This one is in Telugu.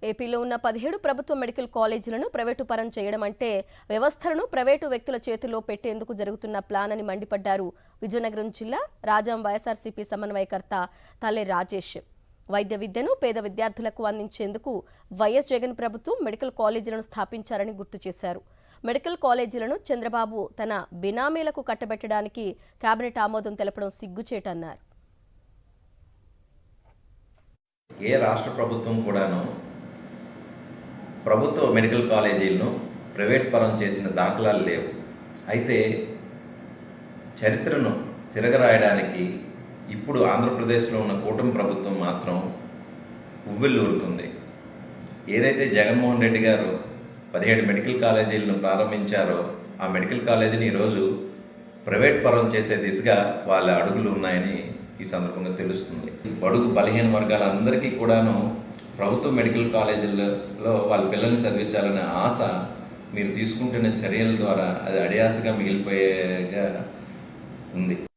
ఏపీలో ఉన్న 17 ప్రభుత్వ మెడికల్ కాలేజీలను ప్రైవేటు పరం చేయడం అంటే వ్యవస్థలను ప్రైవేటు వ్యక్తుల చేతుల్లో పెట్టేందుకు జరుగుతున్న ప్లాన్ అని మండిపడ్డారు విజయనగరం జిల్లా రాజాం వైఎస్ఆర్సీపీ సమన్వయకర్త తల్లే రాజేష్. వైద్య విద్యను పేద విద్యార్థులకు అందించేందుకు వైఎస్ జగన్ ప్రభుత్వం మెడికల్ కాలేజీలను స్థాపించారని గుర్తు చేశారు. మెడికల్ కాలేజీలను చంద్రబాబు తన బినామీలకు కట్టబెట్టడానికి కేబినెట్ ఆమోదం తెలపడం సిగ్గుచేటన్నారు. ఏ రాష్ట్ర ప్రభుత్వం కూడాను ప్రభుత్వ మెడికల్ కాలేజీలను ప్రైవేట్ పరం చేసిన దాఖలాలు లేవు. అయితే చరిత్రను తిరగరాయడానికి ఇప్పుడు ఆంధ్రప్రదేశ్లో ఉన్న కూటమి ప్రభుత్వం మాత్రం ఉవ్వెల్లూరుతుంది. ఏదైతే జగన్మోహన్ రెడ్డి గారు 17 మెడికల్ కాలేజీలను ప్రారంభించారో ఆ మెడికల్ కాలేజీని ఈరోజు ప్రైవేట్ పరం చేసే దిశగా వాళ్ళ అడుగులు ఉన్నాయని ఈ సందర్భంగా తెలుస్తుంది. బడుగు బలహీన వర్గాలందరికీ కూడాను ప్రభుత్వ మెడికల్ కాలేజీలలో వాళ్ళ పిల్లల్ని చదివించాలనే ఆశ మీరు తీసుకుంటున్న చర్యల ద్వారా అది అడియాసగా మిగిలిపోయేగా ఉంది.